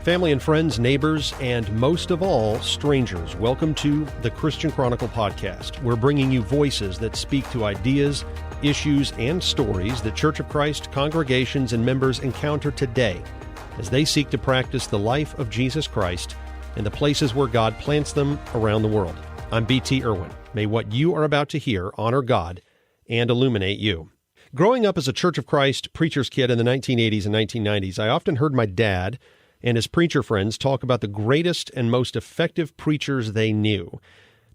Family and friends, neighbors, and most of all, strangers, welcome to the Christian Chronicle podcast. We're bringing you voices that speak to ideas, issues, and stories that Church of Christ congregations and members encounter today as they seek to practice the life of Jesus Christ in the places where God plants them around the world. I'm btirwin. May what you are about to hear honor God and illuminate you. Growing up as a Church of Christ preacher's kid in the 1980s and 1990s, I often heard my dad and his preacher friends talk about the greatest and most effective preachers they knew.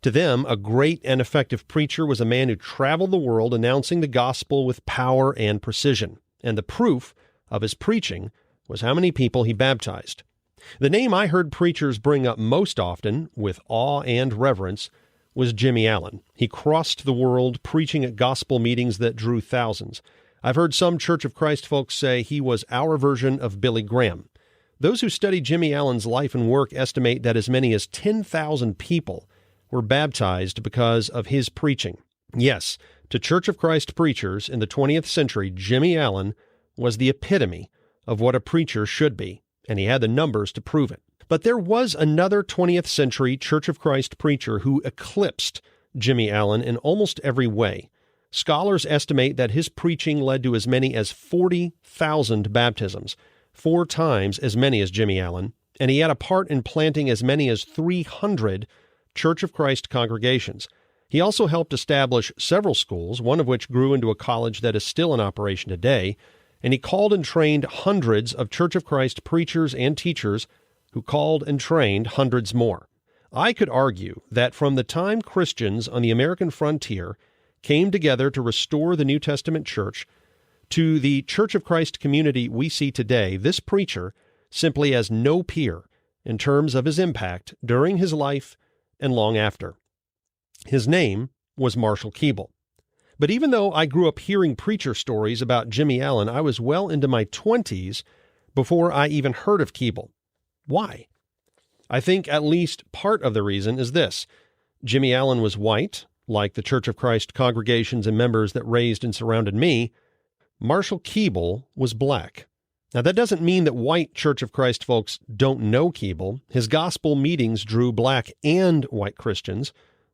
To them, a great and effective preacher was a man who traveled the world announcing the gospel with power and precision. And the proof of his preaching was how many people he baptized. The name I heard preachers bring up most often, with awe and reverence, was Jimmy Allen. He crossed the world preaching at gospel meetings that drew thousands. I've heard some Church of Christ folks say he was our version of Billy Graham. Those who study Jimmy Allen's life and work estimate that as many as 10,000 people were baptized because of his preaching. Yes, to Church of Christ preachers in the 20th century, Jimmy Allen was the epitome of what a preacher should be, and he had the numbers to prove it. But there was another 20th century Church of Christ preacher who eclipsed Jimmy Allen in almost every way. Scholars estimate that his preaching led to as many as 40,000 baptisms, 4 times as many as Jimmy Allen, and he had a part in planting as many as 300 Church of Christ congregations. He also helped establish several schools, one of which grew into a college that is still in operation today, and he called and trained hundreds of Church of Christ preachers and teachers who called and trained hundreds more. I could argue that from the time Christians on the American frontier came together to restore the New Testament church to the Church of Christ community we see today, this preacher simply has no peer in terms of his impact during his life and long after. His name was Marshall Keeble. But even though I grew up hearing preacher stories about Jimmy Allen, I was well into my 20s before I even heard of Keeble. Why? I think at least part of the reason is this. Jimmy Allen was white, like the Church of Christ congregations and members that raised and surrounded me. Marshall Keeble was black. Now, that doesn't mean that white Church of Christ folks don't know Keeble. His gospel meetings drew black and white Christians,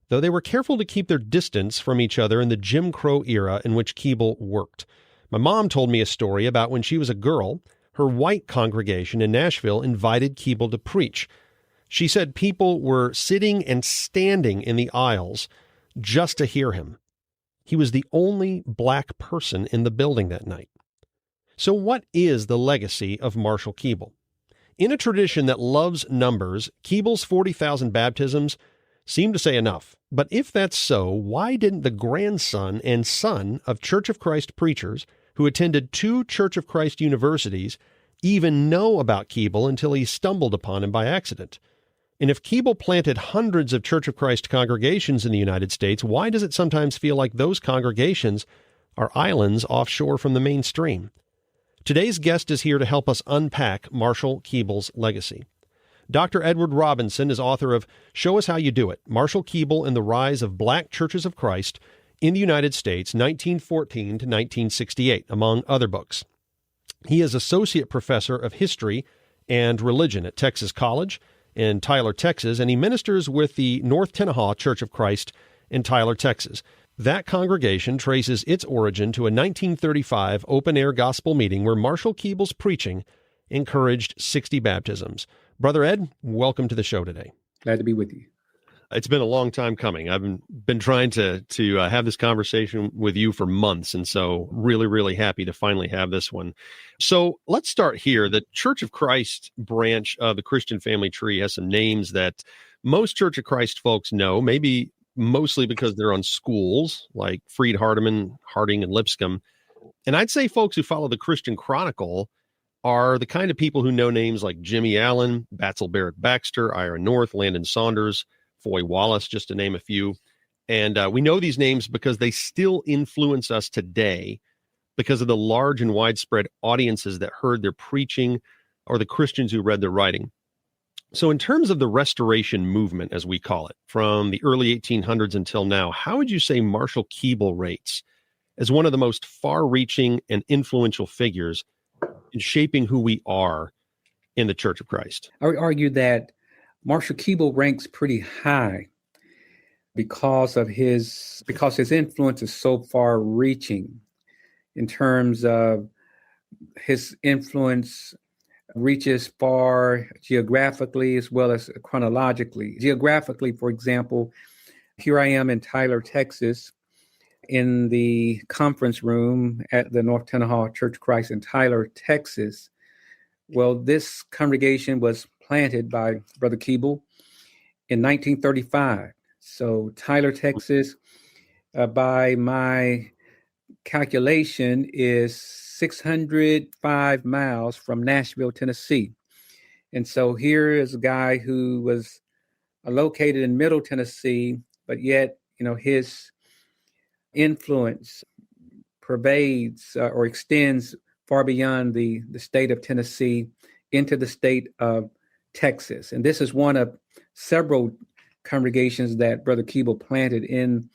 though they were careful to keep their distance from each other in the Jim Crow era in which Keeble worked. My mom told me a story about when she was a girl, her white congregation in Nashville invited Keeble to preach. She said people were sitting and standing in the aisles just to hear him. He was the only black person in the building that night. So what is the legacy of Marshall Keeble? In a tradition that loves numbers, Keeble's 40,000 baptisms seem to say enough. But if that's so, why didn't the grandson and son of Church of Christ preachers who attended 2 Church of Christ universities even know about Keeble until he stumbled upon him by accident? And if Keeble planted hundreds of Church of Christ congregations in the United States, why does it sometimes feel like those congregations are islands offshore from the mainstream? Today's guest is here to help us unpack Marshall Keeble's legacy. Dr. Edward Robinson is author of Show Us How You Do It, Marshall Keeble and the Rise of Black Churches of Christ in the United States, 1914 to 1968, among other books. He is Associate Professor of History and Religion at Texas College in Tyler, Texas, and he ministers with the North Tenaha Church of Christ in Tyler, Texas. That congregation traces its origin to a 1935 open-air gospel meeting where Marshall Keeble's preaching encouraged 60 baptisms. Brother Ed, welcome to the show today. Glad to be with you. It's been a long time coming. I've been trying to have this conversation with you for months, and so really happy to finally have this one. So let's start here. The Church of Christ branch of the Christian family tree has some names that most Church of Christ folks know, maybe mostly because they're on schools like Freed Hardeman, Harding, and Lipscomb. And I'd say folks who follow the Christian Chronicle are the kind of people who know names like Jimmy Allen, Batzel Barrett Baxter, Ira North, Landon Saunders, Foy Wallace, just to name a few. And we know these names because they still influence us today because of the large and widespread audiences that heard their preaching or the Christians who read their writing. So in terms of the restoration movement, as we call it, from the early 1800s until now, how would you say Marshall Keeble rates as one of the most far-reaching and influential figures in shaping who we are in the Church of Christ? I would argue that Marshall Keeble ranks pretty high because his influence is so far reaching in terms of his influence reaches far geographically as well as chronologically. Geographically, for example, here I am in Tyler, Texas, in the conference room at the North Tenaha Church of Christ in Tyler, Texas. Well, this congregation was planted by Brother Keeble in 1935. So Tyler, Texas, by my calculation, is 605 miles from Nashville, Tennessee. And so here is a guy who was located in Middle Tennessee, but yet, his influence pervades or extends far beyond the state of Tennessee into the state of Texas. And this is one of several congregations that Brother Keeble planted in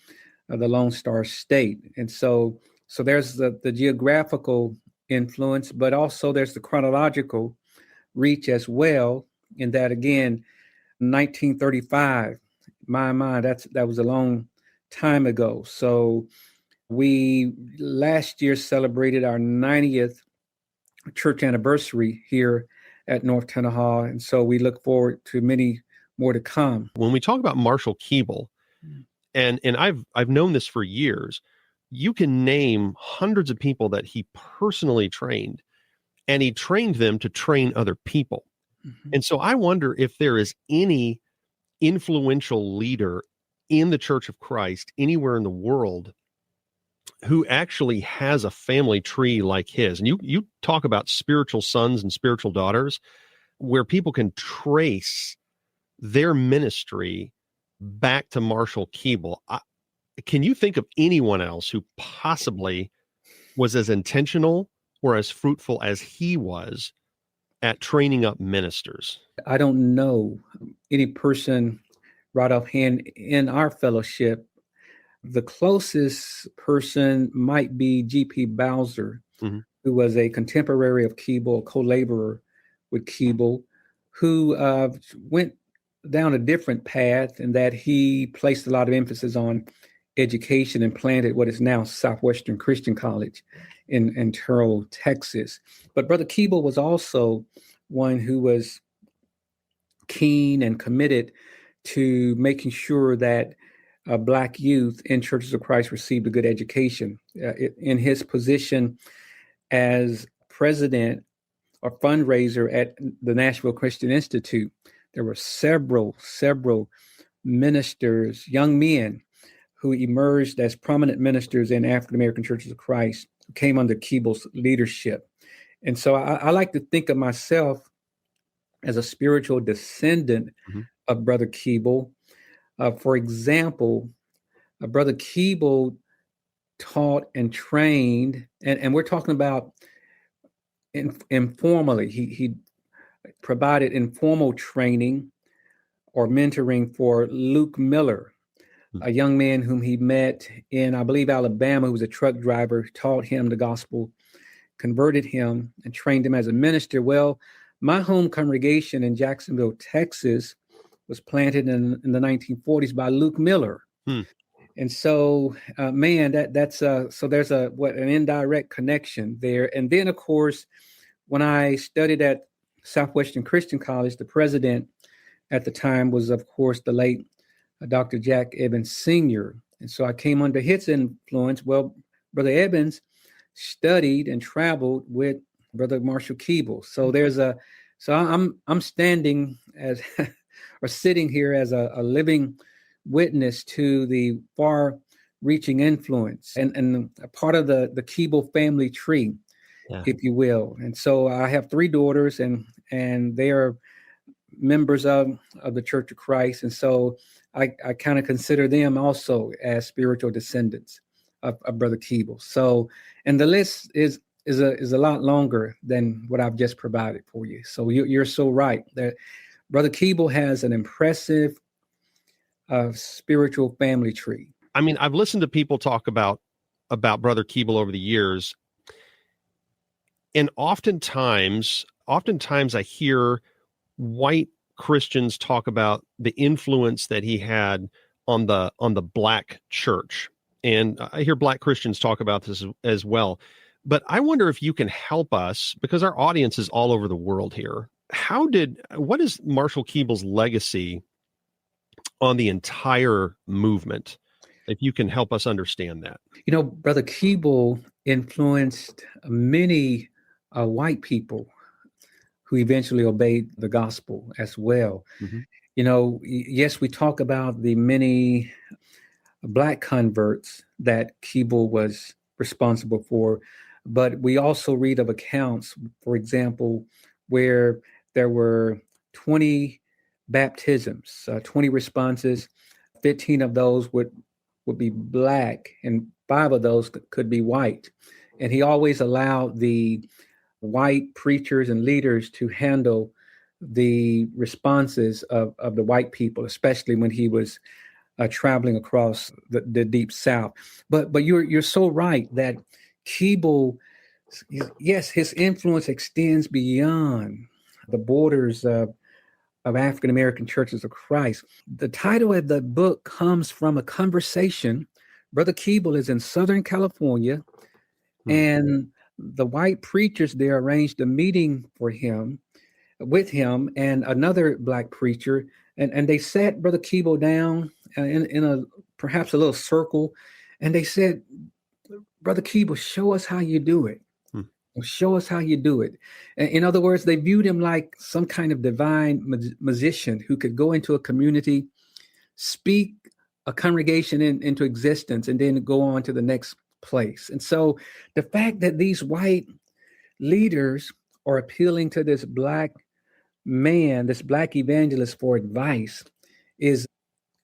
the Lone Star State. And so there's the geographical influence, but also there's the chronological reach as well, in that, again, 1935, that was a long time ago. So we last year celebrated our 90th church anniversary here at North Tenaha, and so we look forward to many more to come. When we talk about Marshall Keeble, and I've known this for years, you can name hundreds of people that he personally trained, and he trained them to train other people. Mm-hmm. And so I wonder if there is any influential leader in the Church of Christ anywhere in the world who actually has a family tree like his. And you talk about spiritual sons and spiritual daughters, where people can trace their ministry back to Marshall Keeble. Can you think of anyone else who possibly was as intentional or as fruitful as he was at training up ministers? I don't know any person right offhand in our fellowship. The closest person might be G.P. Bowser, mm-hmm. who was a contemporary of Keeble, a co-laborer with Keeble, who went down a different path, in that he placed a lot of emphasis on education and planted what is now Southwestern Christian College in Terrell, Texas. But Brother Keeble was also one who was keen and committed to making sure that Black youth in Churches of Christ received a good education. In his position as president or fundraiser at the Nashville Christian Institute, there were several ministers, young men, who emerged as prominent ministers in African American Churches of Christ, who came under Keeble's leadership. And so I like to think of myself as a spiritual descendant mm-hmm. of Brother Keeble. For example, Brother Keeble taught and trained, and we're talking about informally. He provided informal training or mentoring for Luke Miller, a young man whom he met in, I believe, Alabama, who was a truck driver, taught him the gospel, converted him, and trained him as a minister. Well, my home congregation in Jacksonville, Texas, was planted in the 1940s by Luke Miller. And so, that's so there's an indirect connection there. And then, of course, when I studied at Southwestern Christian College, the president at the time was, of course, the late Dr. Jack Evans Sr. And so I came under his influence. Well, Brother Evans studied and traveled with Brother Marshall Keeble. So I'm standing as or sitting here as a living witness to the far-reaching influence and a part of the Keeble family tree, if you will. And so I have three daughters, and they are members of the Church of Christ. And so I kind of consider them also as spiritual descendants of Brother Keeble. So, and the list is a lot longer than what I've just provided for you. So you're so right that Brother Keeble has an impressive spiritual family tree. I mean, I've listened to people talk about Brother Keeble over the years, And oftentimes I hear white Christians talk about the influence that he had on the black church. And I hear black Christians talk about this as well. But I wonder if you can help us, because our audience is all over the world here. What is Marshall Keeble's legacy on the entire movement? If you can help us understand that. Brother Keeble influenced many white people who eventually obeyed the gospel as well. Mm-hmm. Yes, we talk about the many Black converts that Keeble was responsible for, but we also read of accounts, for example, where there were 20 baptisms, 20 responses. 15 of those would be Black, and 5 of those could be white. And he always allowed the white preachers and leaders to handle the responses of the white people, especially when he was traveling across the Deep South. But you're so right that Keeble, yes, his influence extends beyond the borders of African American Churches of Christ. The title of the book comes from a conversation. Brother Keeble is in Southern California, and the white preachers there arranged a meeting with him and another Black preacher, and they sat Brother Keeble down in perhaps a little circle, and they said, "Brother Keeble, show us how you do it. Show us how you do it." In other words, they viewed him like some kind of divine musician who could go into a community, speak a congregation into existence, and then go on to the next place. And so the fact that these white leaders are appealing to this Black man, this Black evangelist, for advice is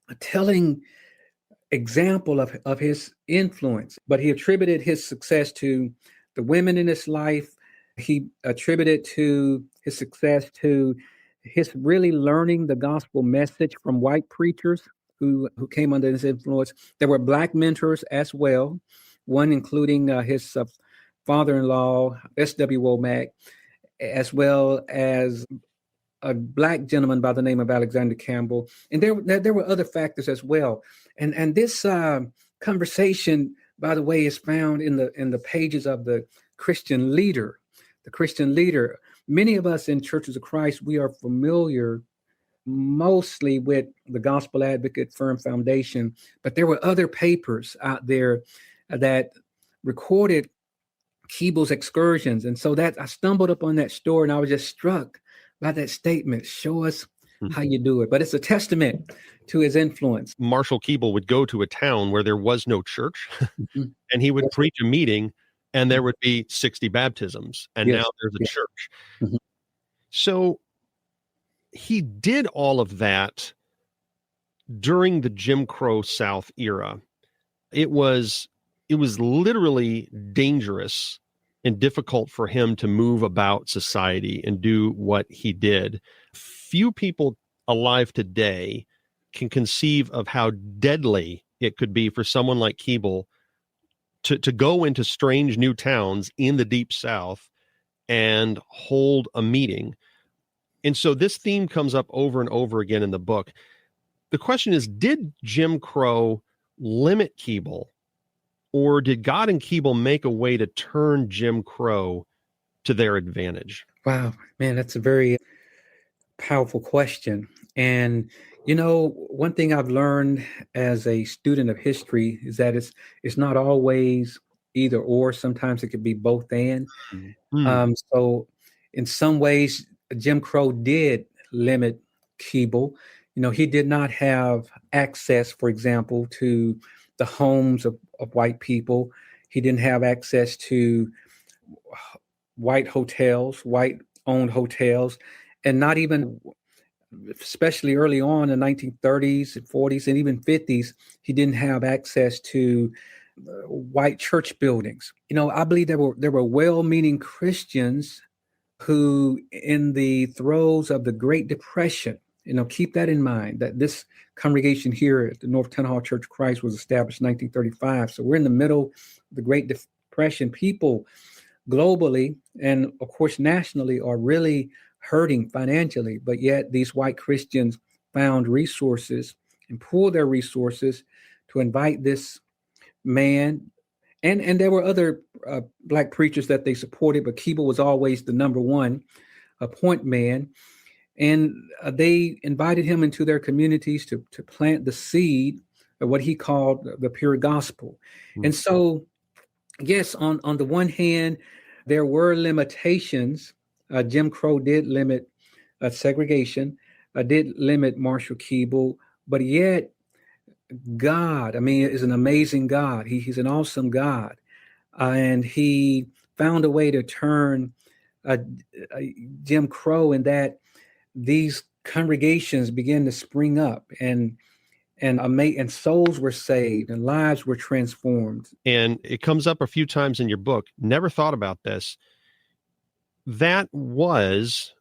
a telling example of his influence. But he attributed his success to the women in his life. He attributed to his success to his really learning the gospel message from white preachers who came under his influence. There were Black mentors as well, one including his father-in-law, S.W. Womack, as well as a Black gentleman by the name of Alexander Campbell. And there were other factors as well. And this conversation, by the way, is found in the pages of the Christian Leader. The Christian Leader. Many of us in Churches of Christ, we are familiar mostly with the Gospel Advocate Firm Foundation, but there were other papers out there that recorded Keeble's excursions. And so that I stumbled upon that story, and I was just struck by that statement, show us how you do it. But it's a testament to his influence. Marshall Keeble would go to a town where there was no church, and he would preach a meeting, and there would be 60 baptisms, and now there's a church. So he did all of that during the Jim Crow South era. It was literally dangerous and difficult for him to move about society and do what he did. Few people alive today can conceive of how deadly it could be for someone like Keeble to go into strange new towns in the Deep South and hold a meeting. And so this theme comes up over and over again in the book. The question is, did Jim Crow limit Keeble, or did God and Keeble make a way to turn Jim Crow to their advantage? Wow, man, that's a very powerful question. And, one thing I've learned as a student of history is that it's not always either or. Sometimes it could be both and. So in some ways, Jim Crow did limit Keeble. He did not have access, for example, to the homes of white people. He didn't have access to white hotels, white-owned hotels, and not even, especially early on in the 1930s and 40s and even 50s, he didn't have access to white church buildings. I believe there were well-meaning Christians who, in the throes of the Great Depression, keep that in mind, that this congregation here at the North Tenhall Church of Christ was established in 1935. So we're in the middle of the Great Depression. People globally and, of course, nationally are really hurting financially. But yet these white Christians found resources and pooled their resources to invite this man. And there were other Black preachers that they supported, but Keeble was always the number one point man. And they invited him into their communities to plant the seed of what he called the pure gospel. Mm-hmm. And so, yes, on the one hand, there were limitations. Jim Crow did limit segregation, did limit Marshall Keeble, but yet God, is an amazing God. He's an awesome God. And he found a way to turn Jim Crow in that these congregations began to spring up and souls were saved and lives were transformed. And it comes up a few times in your book. Never thought about this. That was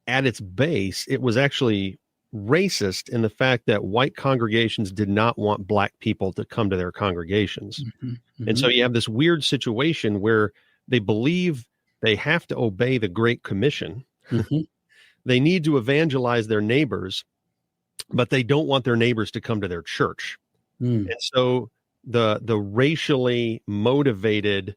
at its base, it was actually racist in the fact that white congregations did not want Black people to come to their congregations. Mm-hmm, mm-hmm. And so you have this weird situation where they believe they have to obey the Great Commission. Mm-hmm. They need to evangelize their neighbors, but they don't want their neighbors to come to their church. Mm. And so the racially motivated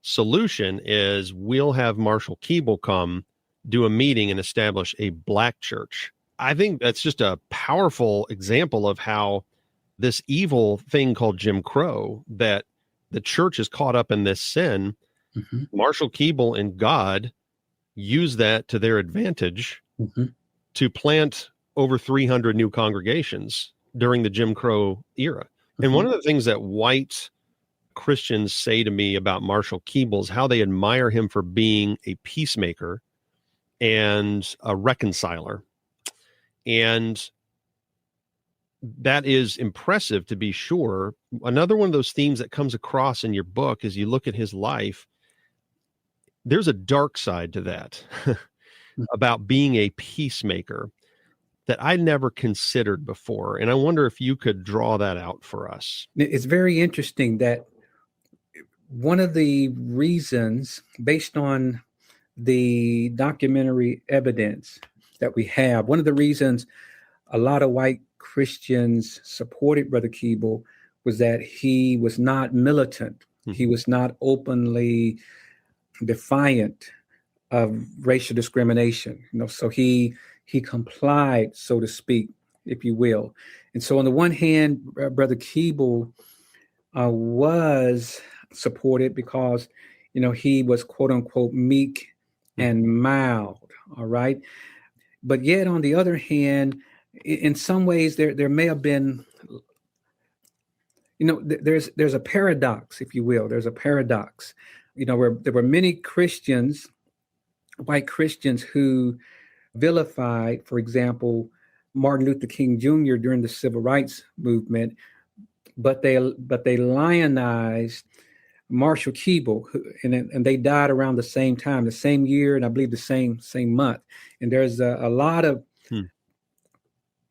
solution is we'll have Marshall Keeble come do a meeting and establish a Black church. I think that's just a powerful example of how this evil thing called Jim Crow, that the church is caught up in this sin. Mm-hmm. Marshall Keeble and God use that to their advantage to plant over 300 new congregations during the Jim Crow era. Mm-hmm. And one of the things that white Christians say to me about Marshall Keeble is how they admire him for being a peacemaker and a reconciler. And that is impressive, to be sure. Another one of those themes that comes across in your book as you look at his life, there's a dark side to that about being a peacemaker that I never considered before. And I wonder if you could draw that out for us. It's very interesting that one of the reasons, based on the documentary evidence that we have, one of the reasons a lot of white Christians supported Brother Keeble was that he was not militant. Mm-hmm. He was not openly defiant of racial discrimination. So he complied, so to speak, if you will. And so on the one hand, Brother Keeble was supported because, he was quote unquote meek and mild. All right. But yet, on the other hand, in some ways, there may have been, there's a paradox, if you will. There's a paradox, where there were many Christians, white Christians, who vilified, for example, Martin Luther King Jr. during the Civil Rights Movement, but they lionized Marshall Keeble, and they died around the same time, the same year, and I believe the same month. And there's a lot of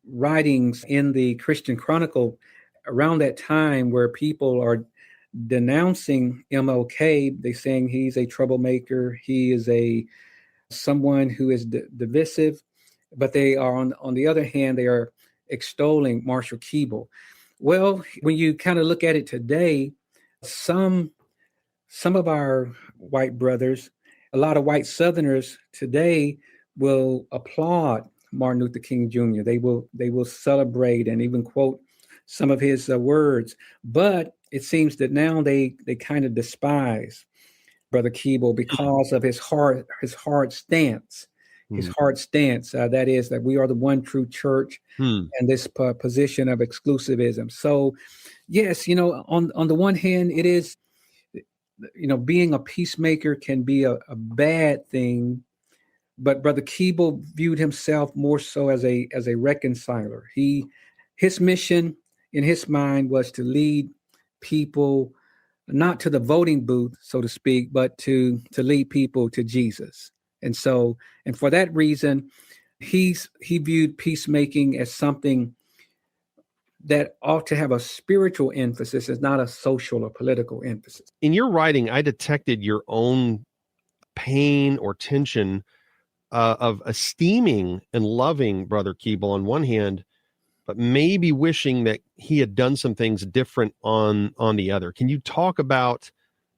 writings in the Christian Chronicle around that time where people are denouncing MLK. They're saying he's a troublemaker. He is someone who is divisive, but they are on the other hand, they are extolling Marshall Keeble. Well, when you kind of look at it today, some of our white brothers, a lot of white Southerners today will applaud Martin Luther King Jr. They will celebrate and even quote some of his words. But it seems that now they kind of despise Brother Keeble because of his hard stance. His hard stance, that is that we are the one true church, and this position of exclusivism. So, yes, on the one hand, it is, being a peacemaker can be a bad thing, but Brother Keeble viewed himself more so as a reconciler. His mission in his mind was to lead people not to the voting booth, so to speak, but to lead people to Jesus. And for that reason, he viewed peacemaking as something that ought to have a spiritual emphasis, is not a social or political emphasis. In your writing, I detected your own pain or tension of esteeming and loving Brother Keeble on one hand, but maybe wishing that he had done some things different on the other. Can you talk about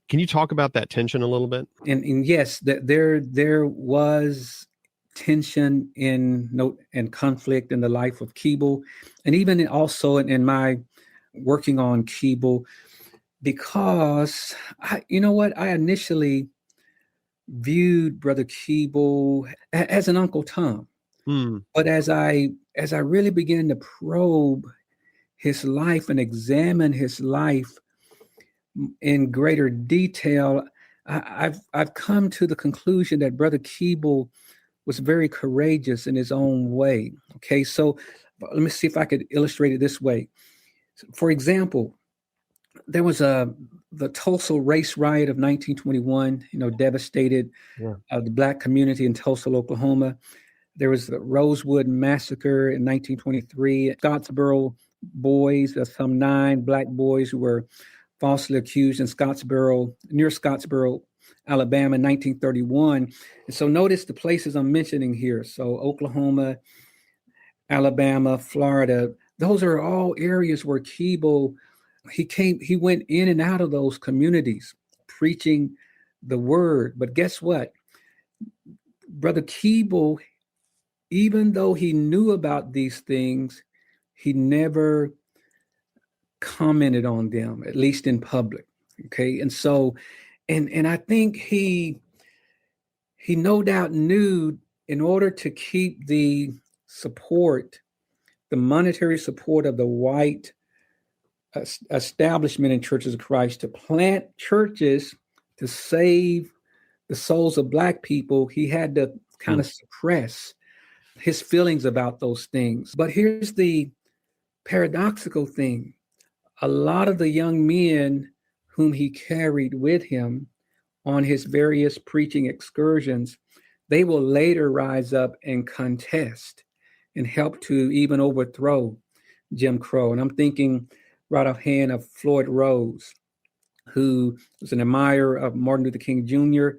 that tension a little bit? And yes, there was tension and conflict in the life of Keeble, and even also in my working on Keeble, because I initially viewed Brother Keeble as an Uncle Tom. But as I really began to probe his life and examine his life in greater detail, I've come to the conclusion that Brother Keeble was very courageous in his own way. Okay, so let me see if I could illustrate it this way. For example, there was the Tulsa race riot of 1921. Devastated the Black community in Tulsa, Oklahoma. There was the Rosewood Massacre in 1923. Scottsboro boys, some 9 Black boys who were falsely accused in near Scottsboro, Alabama in 1931. And so notice the places I'm mentioning here. So Oklahoma, Alabama, Florida, those are all areas where Keeble, he went in and out of those communities preaching the word. But guess what? Brother Keeble, even though he knew about these things, he never commented on them, at least in public. Okay. And so, and I think he no doubt knew, in order to keep the monetary support of the white establishment in Churches of Christ, to plant churches to save the souls of Black people, he had to kind of suppress his feelings about those things. But here's the paradoxical thing. A lot of the young men whom he carried with him on his various preaching excursions, they will later rise up and contest and help to even overthrow Jim Crow. And I'm thinking right offhand of Floyd Rose, who was an admirer of Martin Luther King Jr.,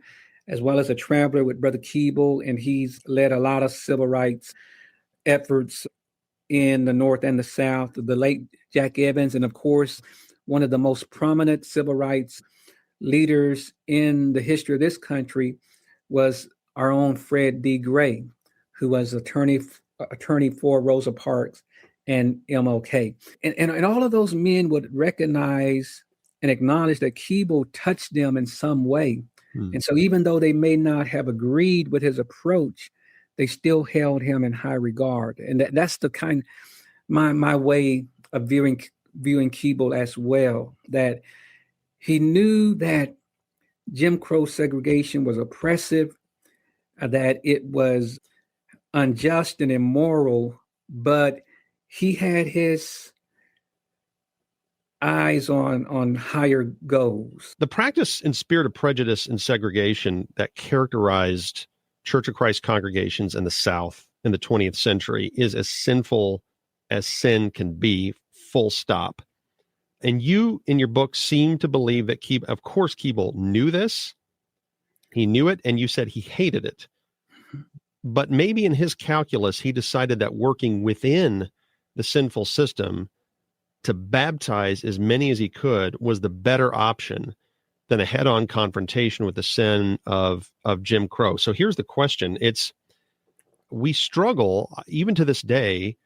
as well as a traveler with Brother Keeble, and he's led a lot of civil rights efforts in the North and the South. The late Jack Evans, and of course, one of the most prominent civil rights leaders in the history of this country was our own Fred D. Gray, who was attorney for Rosa Parks and MLK. And all of those men would recognize and acknowledge that Keeble touched them in some way. And so even though they may not have agreed with his approach, they still held him in high regard. And that's the kind, my way of viewing Keeble as well, that he knew that Jim Crow segregation was oppressive, that it was unjust and immoral, but he had his eyes on higher goals. The practice and spirit of prejudice and segregation that characterized Church of Christ congregations in the South in the 20th century is as sinful as sin can be, full stop. And you, in your book, seem to believe that Keeble knew this. He knew it, and you said he hated it. But maybe in his calculus, he decided that working within the sinful system to baptize as many as he could was the better option than a head-on confrontation with the sin of Jim Crow. So here's the question. We struggle, even to this day,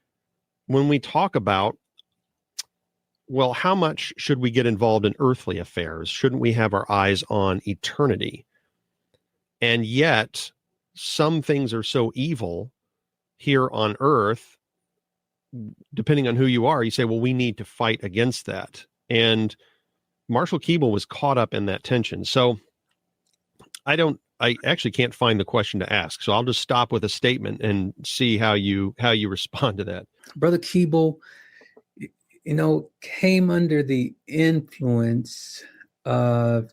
when we talk about, well, how much should we get involved in earthly affairs? Shouldn't we have our eyes on eternity? And yet, some things are so evil here on earth, depending on who you are, you say, well, we need to fight against that. And Marshall Keeble was caught up in that tension. So I actually can't find the question to ask. So I'll just stop with a statement and see how you respond to that. Brother Keeble, came under the influence of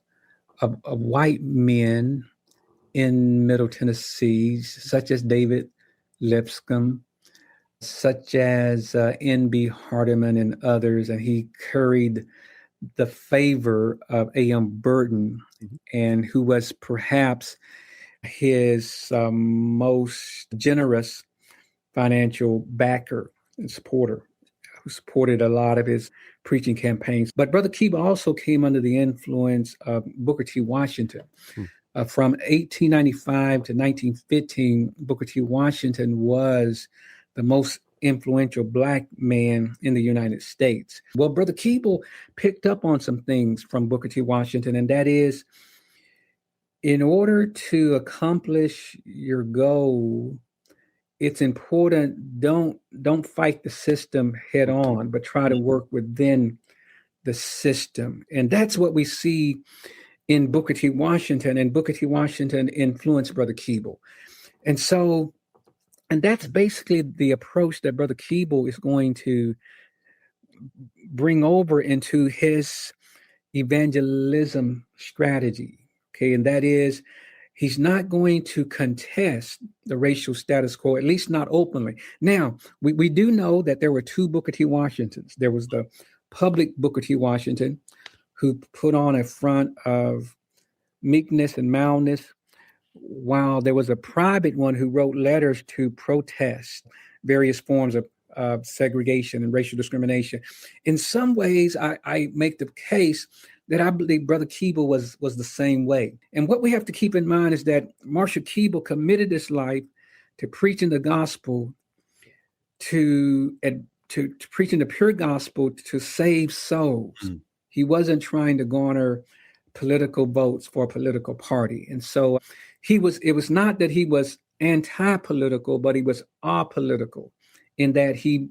white men in Middle Tennessee, such as David Lipscomb, such as N.B. Hardeman and others, and he curried the favor of A.M. Burton, and who was perhaps his most generous financial backer and supporter, who supported a lot of his preaching campaigns. But Brother Keeble also came under the influence of Booker T. Washington. From 1895 to 1915, Booker T. Washington was the most influential Black man in the United States. Well, Brother Keeble picked up on some things from Booker T. Washington, and that is, in order to accomplish your goal, it's important, don't fight the system head on, but try to work within the system. And that's what we see in Booker T. Washington, and Booker T. Washington influenced Brother Keeble. And that's basically the approach that Brother Keeble is going to bring over into his evangelism strategy. Okay, and that is, he's not going to contest the racial status quo, at least not openly. Now, we do know that there were two Booker T. Washingtons. There was the public Booker T. Washington, who put on a front of meekness and mildness, while there was a private one who wrote letters to protest various forms of segregation and racial discrimination. In some ways, I make the case that I believe Brother Keeble was the same way. And what we have to keep in mind is that Marshall Keeble committed his life to preaching the gospel, to preaching the pure gospel to save souls. He wasn't trying to garner political votes for a political party. And so it was not that he was anti-political, but he was apolitical, in that he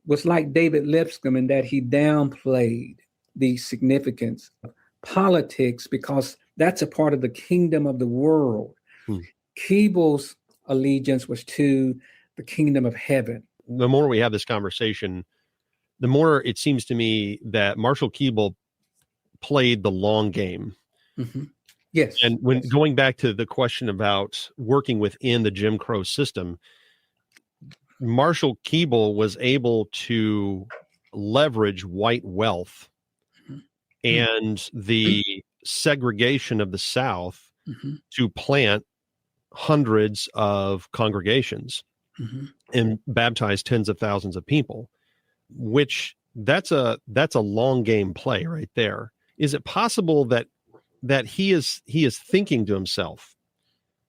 was like David Lipscomb, in that he downplayed the significance of politics, because that's a part of the kingdom of the world. Keeble's allegiance was to the kingdom of heaven. The more we have this conversation, the more it seems to me that Marshall Keeble played the long game. Yes. And when going back to the question about working within the Jim Crow system, Marshall Keeble was able to leverage white wealth and the segregation of the South to plant hundreds of congregations and baptize tens of thousands of people, which that's a long game play right there. Is it possible that he is thinking to himself,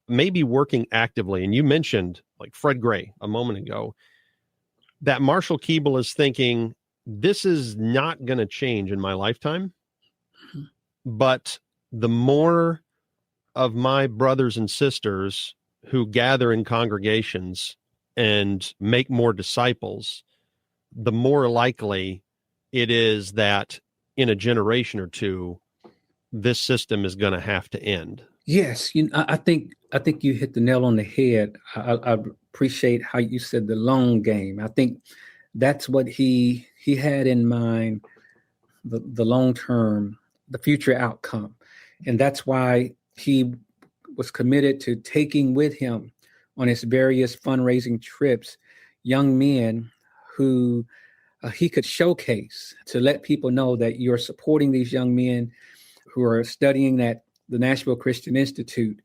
maybe working actively? And you mentioned like Fred Gray a moment ago, that Marshall Keeble is thinking, this is not going to change in my lifetime, but the more of my brothers and sisters who gather in congregations and make more disciples, the more likely it is that in a generation or two, this system is going to have to end. Yes, I think you hit the nail on the head. I appreciate how you said the long game. I think that's what he had in mind, the long term, the future outcome. And that's why he was committed to taking with him on his various fundraising trips young men who he could showcase, to let people know that you're supporting these young men who are studying at the Nashville Christian Institute,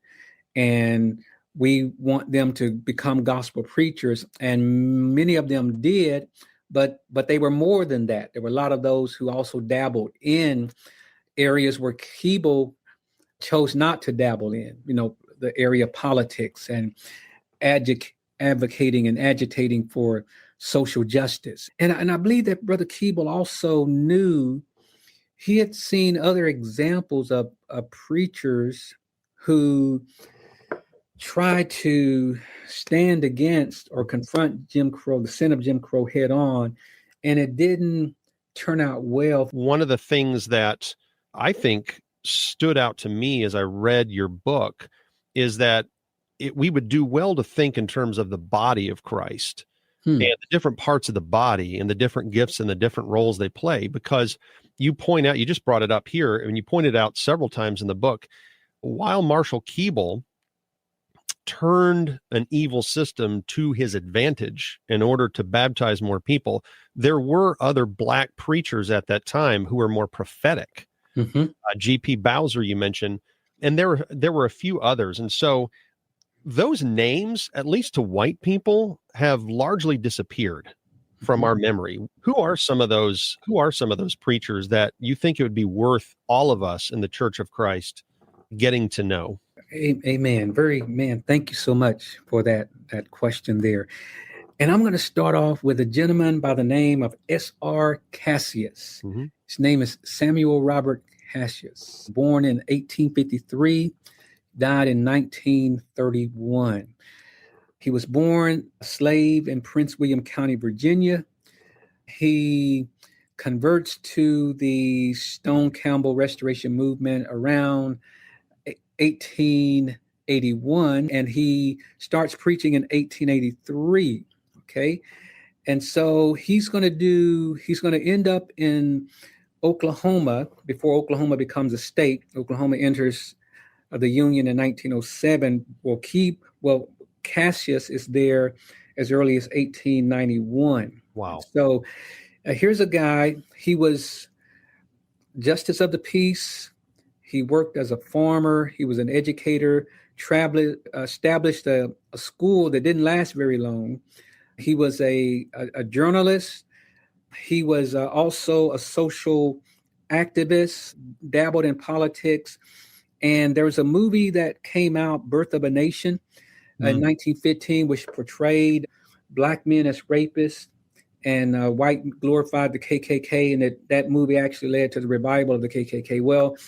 and we want them to become gospel preachers. And many of them did, but they were more than that. There were a lot of those who also dabbled in areas where Keeble chose not to dabble in, the area of politics and advocating and agitating for social justice. And I believe that Brother Keeble also knew, he had seen other examples of preachers who tried to stand against or confront Jim Crow, the sin of Jim Crow, head on, and it didn't turn out well. One of the things that I think stood out to me as I read your book is that we would do well to think in terms of the body of Christ and the different parts of the body and the different gifts and the different roles they play, because you point out, you just brought it up here, and you pointed out several times in the book, while Marshall Keeble turned an evil system to his advantage in order to baptize more people. There were other black preachers at that time who were more prophetic. G.P. Bowser, you mentioned, and there were a few others. And so those names, at least to white people, have largely disappeared from our memory. Who are some of those preachers that you think it would be worth all of us in the Church of Christ getting to know? Amen. Thank you so much for that question there. And I'm going to start off with a gentleman by the name of S.R. Cassius. His name is Samuel Robert Cassius, born in 1853, died in 1931. He was born a slave in Prince William County, Virginia. He converts to the Stone Campbell Restoration Movement around 1881, and he starts preaching in 1883. Okay. And so he's going to end up in Oklahoma before Oklahoma becomes a state. Oklahoma enters the Union in 1907. Well, Cassius is there as early as 1891. Wow. So here's a guy. He was justice of the peace. He worked as a farmer. He was an educator, established a school that didn't last very long. He was a journalist. He was also a social activist, dabbled in politics. And there was a movie that came out, Birth of a Nation, in 1915, which portrayed Black men as rapists, and white glorified the KKK. And that movie actually led to the revival of the KKK. Well,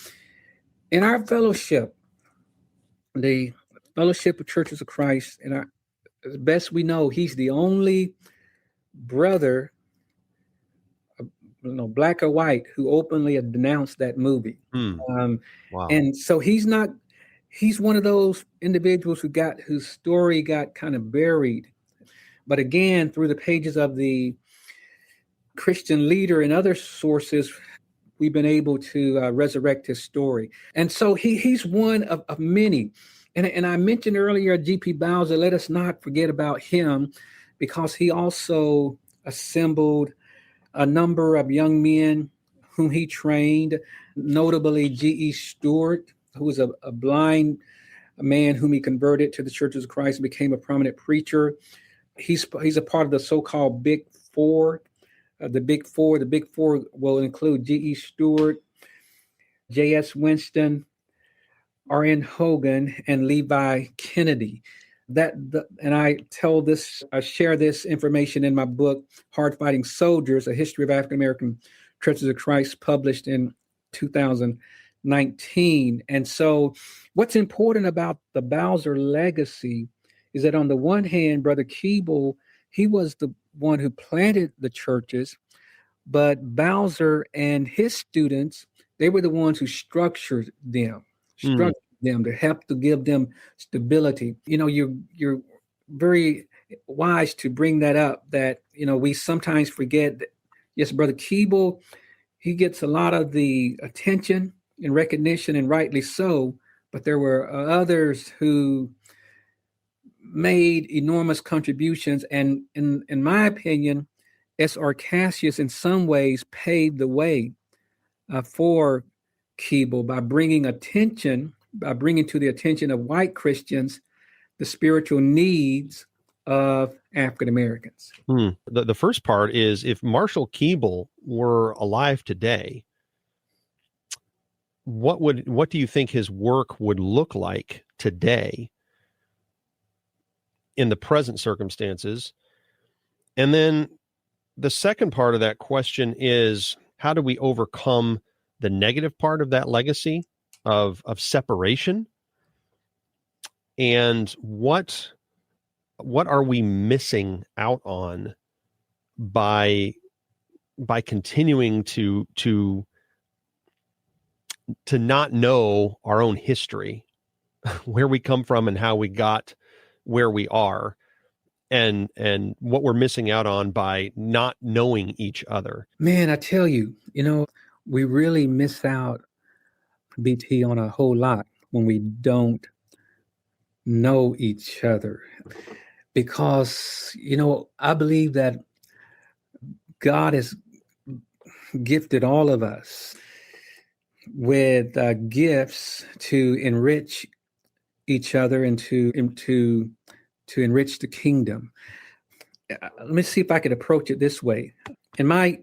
in our fellowship, the Fellowship of Churches of Christ, and as best we know, he's the only brother, black or white, who openly denounced that movie. Wow. And so he's one of those individuals whose story got kind of buried. But again, through the pages of the Christian Leader and other sources, we've been able to resurrect his story. And so he's one of many. And I mentioned earlier, G.P. Bowser, let us not forget about him, because he also assembled a number of young men whom he trained, notably G.E. Stewart, who was a blind man whom he converted to the Churches of Christ and became a prominent preacher. He's a part of the so-called Big Four. The Big Four will include G.E. Stewart, J.S. Winston, R.N. Hogan, and Levi Kennedy. And I share this information in my book, Hard Fighting Soldiers, A History of African American Churches of Christ, published in 2019. And so what's important about the Bowser legacy is that on the one hand, Brother Keeble, he was the one who planted the churches, but Bowser and his students, they were the ones who structured them to help to give them stability. You're very wise to bring that up, that, we sometimes forget that, yes, Brother Keeble, he gets a lot of the attention and recognition, and rightly so, but there were others who made enormous contributions. And in my opinion, S.R. Cassius in some ways paved the way for Keeble by bringing to the attention of white Christians the spiritual needs of African Americans. The first part is, if Marshall Keeble were alive today, what do you think his work would look like today in the present circumstances? And then the second part of that question is, how do we overcome the negative part of that legacy of separation? And what are we missing out on by continuing to not know our own history, where we come from and how we got where we are, and what we're missing out on by not knowing each other? Man, I tell you, we really miss out, BT, on a whole lot when we don't know each other. Because, I believe that God has gifted all of us with gifts to enrich each other and to enrich the kingdom. Let me see if I could approach it this way. In my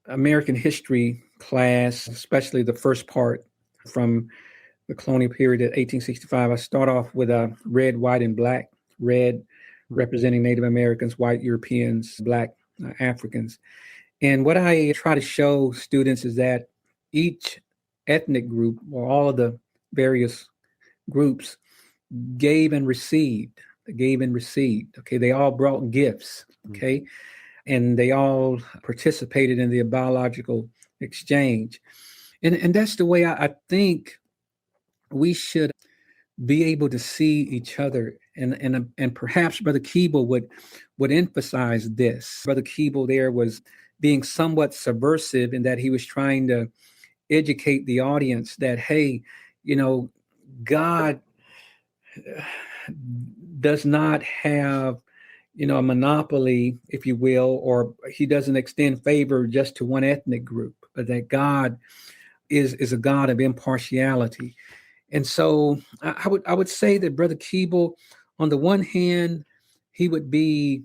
American history class, especially the first part from the colonial period of 1865, I start off with a red, white, and black. Red representing Native Americans, white Europeans, black Africans. And what I try to show students is that each ethnic group, or all of the various groups, gave and received. Okay, they all brought gifts. Okay, and they all participated in the biological exchange. And that's the way I think we should be able to see each other. And perhaps Brother Keeble would emphasize this. Brother Keeble there was being somewhat subversive in that he was trying to educate the audience that, hey, God does not have, a monopoly, if you will, or he doesn't extend favor just to one ethnic group, but that God is a God of impartiality. And so I would say that Brother Keeble, on the one hand, he would be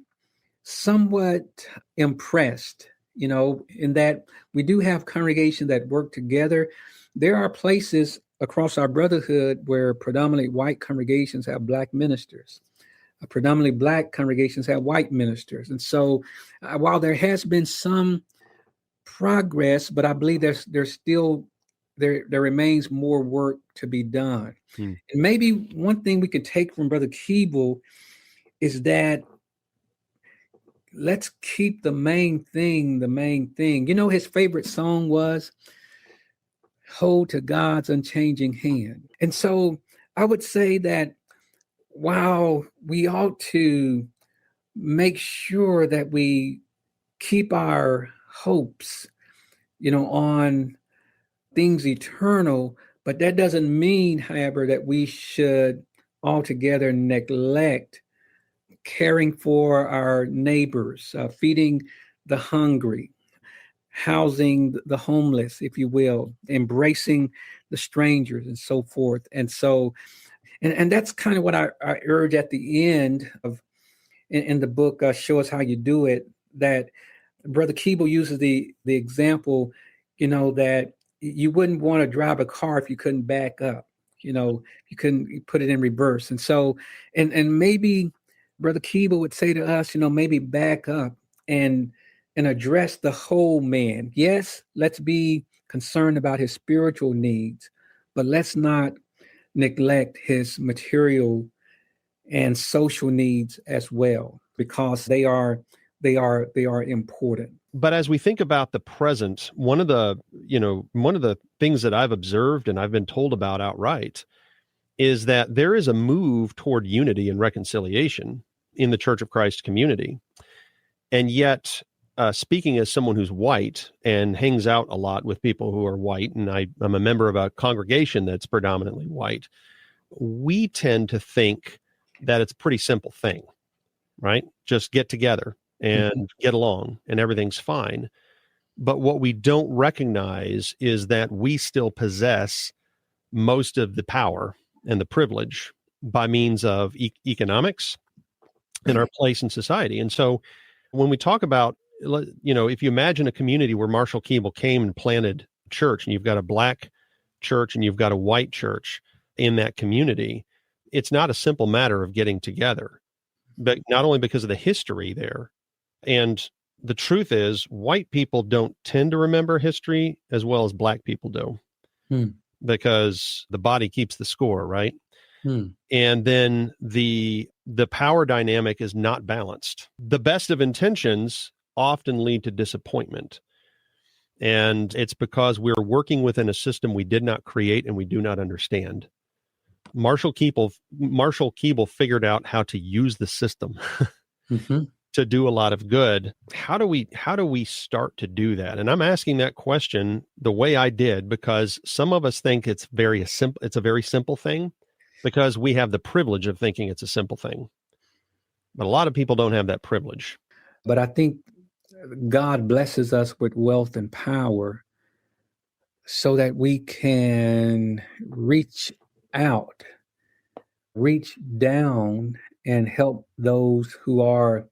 somewhat impressed, in that we do have congregations that work together. There are places across our brotherhood where predominantly white congregations have black ministers. Predominantly black congregations have white ministers. And so while there has been some progress, but I believe there's still there remains more work to be done. And maybe one thing we could take from Brother Keeble is that let's keep the main thing. His favorite song was Hold to God's Unchanging Hand. And so I would say that while we ought to make sure that we keep our hopes, on things eternal, but that doesn't mean, however, that we should altogether neglect caring for our neighbors, feeding the hungry, housing the homeless, if you will, embracing the strangers and so forth. And so, and that's kind of what I urge at the end of in the book, Show Us How You Do It, that Brother Keeble uses the example, that you wouldn't want to drive a car if you couldn't back up, you couldn't put it in reverse. And so, and maybe Brother Keeble would say to us, maybe back up and address the whole man. Yes, let's be concerned about his spiritual needs, but let's not neglect his material and social needs as well, because they are important. But as we think about the present, one of the things that I've observed and I've been told about outright is that there is a move toward unity and reconciliation in the Church of Christ community. And yet, speaking as someone who's white and hangs out a lot with people who are white, and I'm a member of a congregation that's predominantly white, we tend to think that it's a pretty simple thing, right? Just get together and get along and everything's fine. But what we don't recognize is that we still possess most of the power and the privilege by means of economics and our place in society. And so when we talk about, if you imagine a community where Marshall Keeble came and planted a church, and you've got a black church and you've got a white church in that community, it's not a simple matter of getting together, but not only because of the history there. And the truth is, white people don't tend to remember history as well as black people do, because the body keeps the score, right? And then the power dynamic is not balanced. The best of intentions often lead to disappointment. And it's because we're working within a system we did not create and we do not understand. Marshall Keeble figured out how to use the system to do a lot of good. How do we start to do that? And I'm asking that question the way I did because some of us think it's a very simple thing, because we have the privilege of thinking it's a simple thing. But a lot of people don't have that privilege. But I think God blesses us with wealth and power so that we can reach out, reach down, and help those who are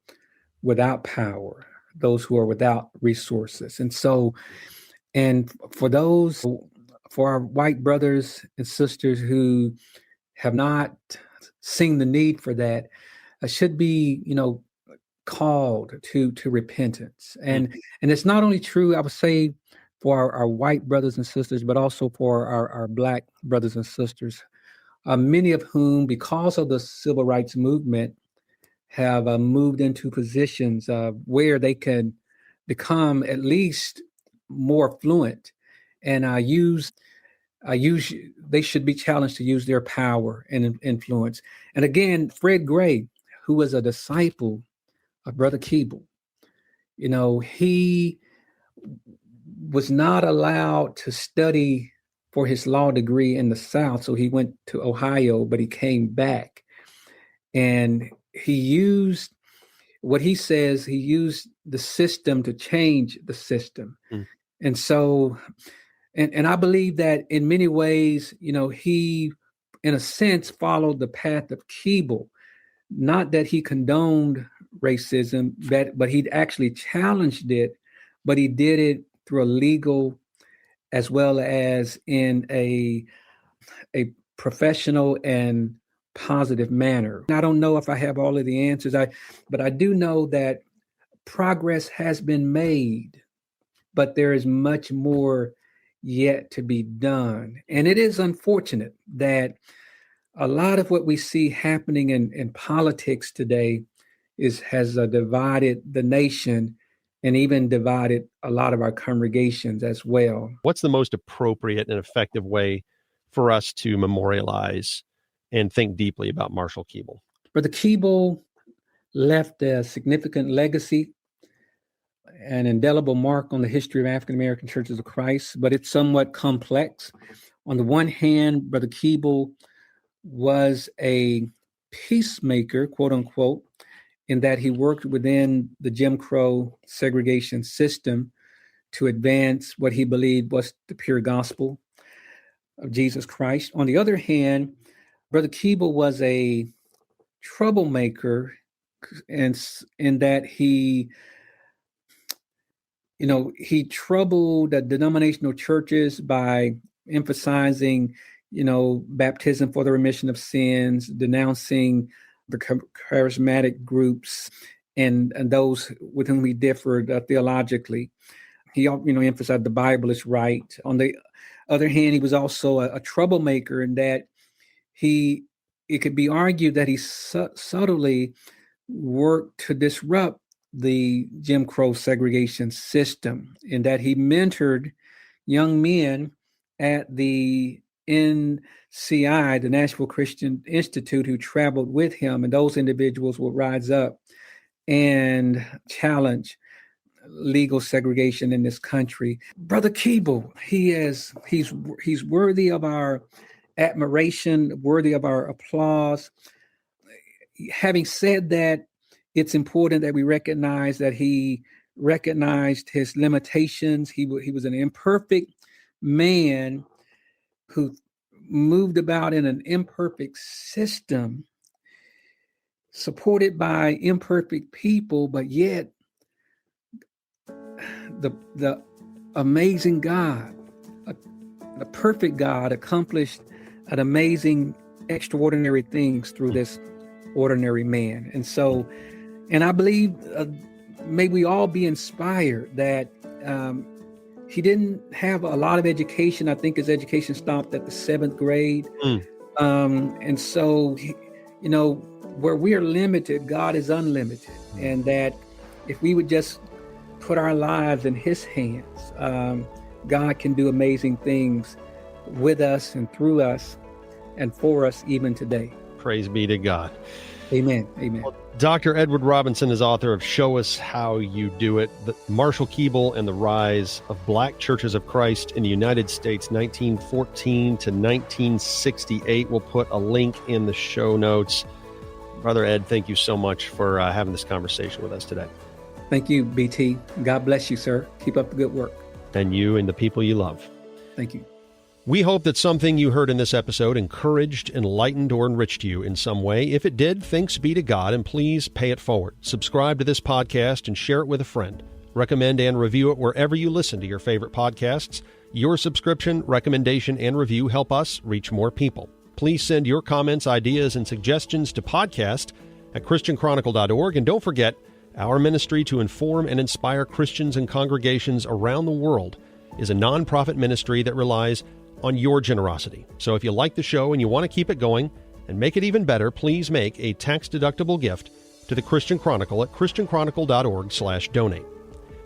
without power, those who are without resources. And so, and for our white brothers and sisters who have not seen the need for that, should be, called to repentance. And it's not only true, I would say, for our white brothers and sisters, but also for our Black brothers and sisters, many of whom, because of the civil rights movement, have moved into positions where they can become at least more fluent and they should be challenged to use their power and influence. And again, Fred Gray, who was a disciple of Brother Keeble, he was not allowed to study for his law degree in the South. So he went to Ohio, but he came back and he used what he says, he used the system to change the system. And so, and I believe that in many ways, he, in a sense, followed the path of Keeble. Not that he condoned racism, but he actually challenged it, but he did it through a legal as well as in a professional and positive manner. I don't know if I have all of the answers, but I do know that progress has been made, but there is much more yet to be done. And it is unfortunate that a lot of what we see happening in politics today has divided the nation and even divided a lot of our congregations as well. What's the most appropriate and effective way for us to memorialize and think deeply about Marshall Keeble? Brother Keeble left a significant legacy, an indelible mark on the history of African American Churches of Christ, but it's somewhat complex. On the one hand, Brother Keeble was a peacemaker, quote unquote, in that he worked within the Jim Crow segregation system to advance what he believed was the pure gospel of Jesus Christ. On the other hand, Brother Keeble was a troublemaker in that he troubled the denominational churches by emphasizing, baptism for the remission of sins, denouncing the charismatic groups and those with whom he differed theologically. He, emphasized the Bible is right. On the other hand, he was also a troublemaker in that it could be argued that he subtly worked to disrupt the Jim Crow segregation system, in that he mentored young men at the NCI, the Nashville Christian Institute, who traveled with him, and those individuals would rise up and challenge legal segregation in this country. Brother Keeble, he's worthy of our admiration, worthy of our applause. Having said that, it's important that we recognize that he recognized his limitations. He was an imperfect man who moved about in an imperfect system, supported by imperfect people, but yet the amazing God, the perfect God, accomplished an amazing, extraordinary things through this ordinary man. And so, and I believe may we all be inspired that he didn't have a lot of education. I think his education stopped at the 7th grade. And so, where we are limited, God is unlimited. And that if we would just put our lives in his hands, God can do amazing things with us and through us and for us even today. Praise be to God. Amen. Amen. Dr. Edward Robinson is author of Show Us How You Do It, Marshall Keeble and the Rise of Black Churches of Christ in the United States, 1914 to 1968. We'll put a link in the show notes. Brother Ed, thank you so much for having this conversation with us today. Thank you, BT. God bless you, sir. Keep up the good work. And you and the people you love. Thank you. We hope that something you heard in this episode encouraged, enlightened, or enriched you in some way. If it did, thanks be to God, and please pay it forward. Subscribe to this podcast and share it with a friend. Recommend and review it wherever you listen to your favorite podcasts. Your subscription, recommendation, and review help us reach more people. Please send your comments, ideas, and suggestions to podcast@christianchronicle.org. And don't forget, our ministry to inform and inspire Christians and congregations around the world is a nonprofit ministry that relies on your generosity. So if you like the show and you want to keep it going and make it even better, please make a tax-deductible gift to the Christian Chronicle at christianchronicle.org/donate.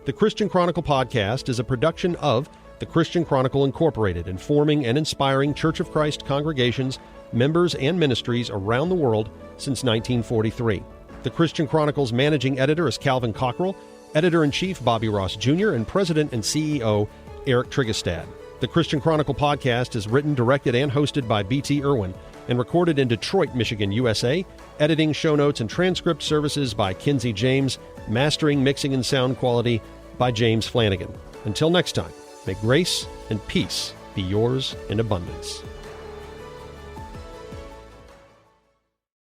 The Christian Chronicle podcast is a production of the Christian Chronicle Incorporated, informing and inspiring Church of Christ congregations, members, and ministries around the world since 1943. The Christian Chronicle's managing editor is Calvin Cockrell, editor-in-chief Bobby Ross Jr., and president and CEO Eric Trigestad. The Christian Chronicle podcast is written, directed, and hosted by btirwin and recorded in Detroit, Michigan, USA. Editing, show notes, and transcript services by Kinsey James. Mastering, mixing, and sound quality by James Flanagan. Until next time, may grace and peace be yours in abundance.